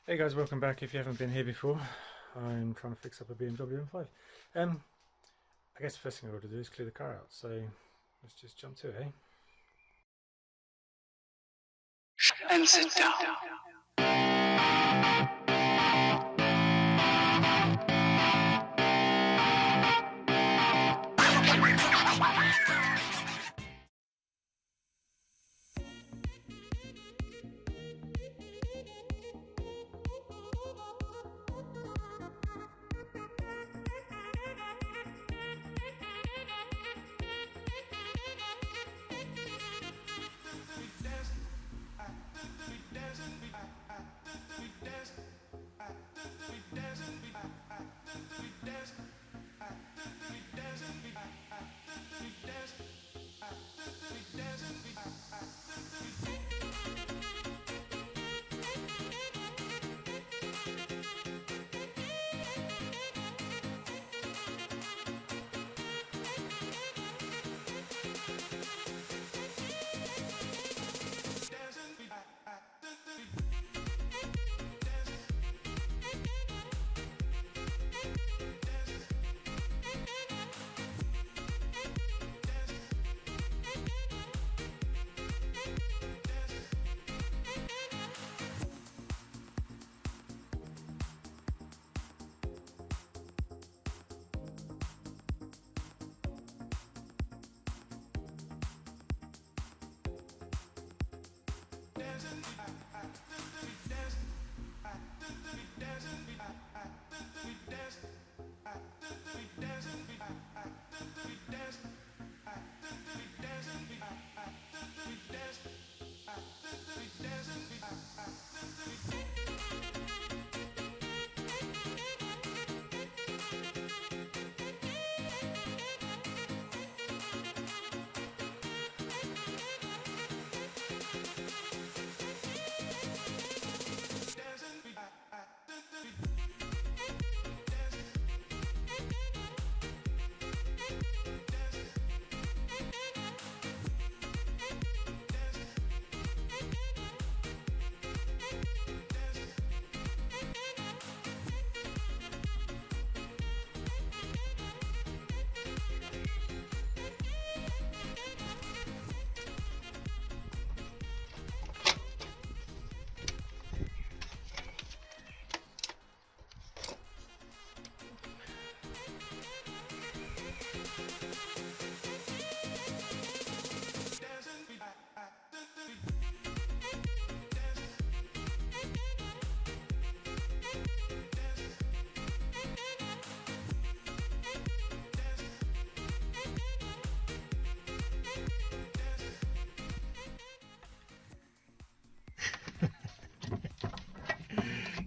Hey guys, welcome back. If you haven't been here before, I'm trying to fix up a BMW M5. I guess the first thing I ought to do is clear the car out, so let's just jump to it, eh? And sit down.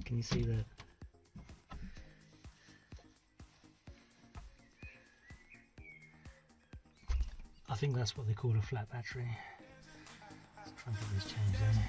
Can you see that? I think that's what they call a flat battery. Let's try and get this changed in.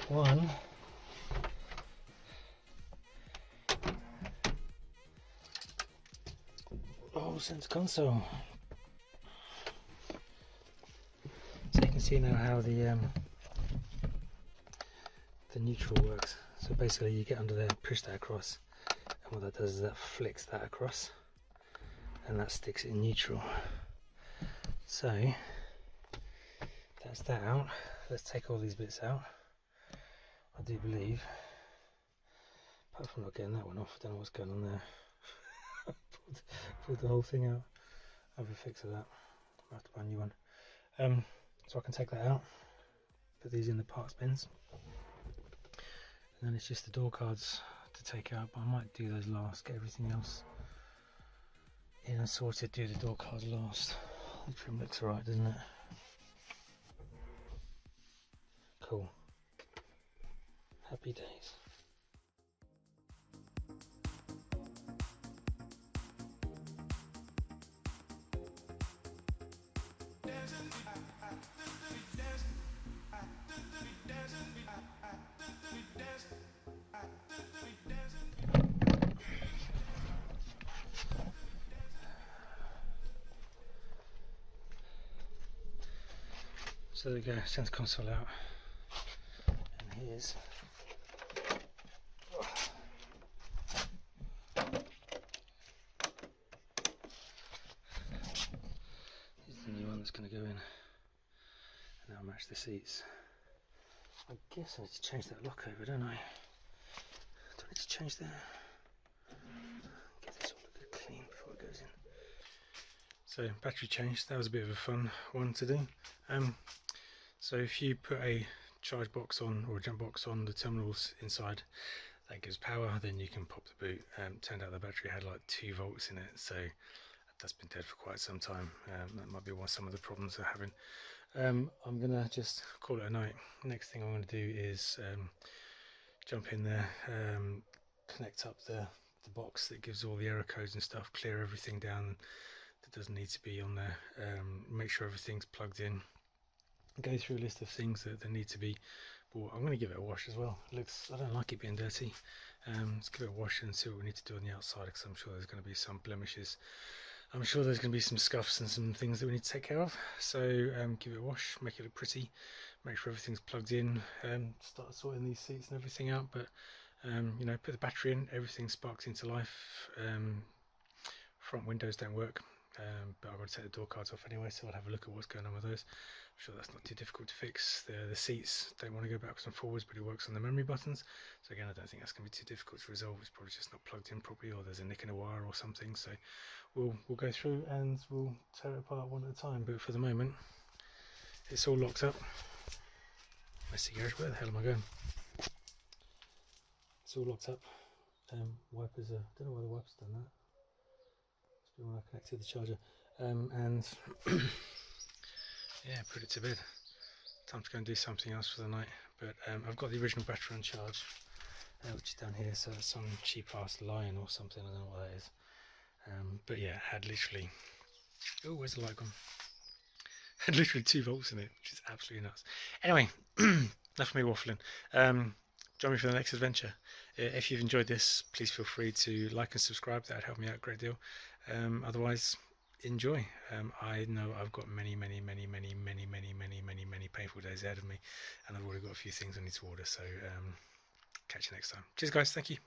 one. Oh, center console. So you can see now how the neutral works. So basically you get under there, push that across, and what that does is that flicks that across and that sticks it in neutral. So that's that out. Let's take all these bits out. I do believe, apart from not getting that one off, I don't know what's going on there. pulled the whole thing out. I'll have a fix of that. I'll have to buy a new one. So I can take that out, put these in the parts bins, and then it's just the door cards to take out, but I might do those last, get everything else in and sorted, do the door cards last. The trim looks alright, doesn't it? Cool. Happy days. So there we go, center console out, and here's the new one that's going to go in, and that'll match the seats. I guess I need to change that lock over, don't I? Do I need to change that? Get this all a bit clean before it goes in. So battery change, that was a bit of a fun one to do. So if you put a charge box on or a jump box on the terminals inside, that gives power, then you can pop the boot. Turned out the battery had like 2 volts in it, so that's been dead for quite some time. That might be some of the problems they're having. I'm gonna just call it a night. Next thing I'm gonna do is jump in there, connect up the box that gives all the error codes and stuff, clear everything down that doesn't need to be on there, make sure everything's plugged in, go through a list of things that need to be bought. I'm going to give it a wash as well. I don't like it being dirty. Let's give it a wash and see what we need to do on the outside, because I'm sure there's going to be some blemishes. I'm sure there's going to be some scuffs and some things that we need to take care of. So give it a wash, make it look pretty, make sure everything's plugged in, start sorting these seats and everything out. But you know, put the battery in, everything sparks into life. Front windows don't work, but I've got to take the door cards off anyway, so I'll have a look at what's going on with those. I'm sure that's not too difficult to fix. The seats don't want to go backwards and forwards, but it works on the memory buttons. So again, I don't think that's going to be too difficult to resolve. It's probably just not plugged in properly, or there's a nick in a wire or something. So we'll go through and we'll tear it apart one at a time. But for the moment, it's all locked up. Let's see, where the hell am I going? It's all locked up. Wipers are, don't know why the wipers done that. Must be when I connected the charger. And yeah, put it to bed. Time to go and do something else for the night. But I've got the original battery on charge, which is down here. So it's some cheap-ass Lion or something. I don't know what that is. But yeah, had literally. Oh, where's the light gone? Had literally 2 volts in it, which is absolutely nuts. Anyway, enough of me waffling. Join me for the next adventure. If you've enjoyed this, please feel free to like and subscribe. That would help me out a great deal. Otherwise, enjoy. I know I've got many painful days ahead of me, and I've already got a few things I need to order. So catch you next time. Cheers, guys. Thank you.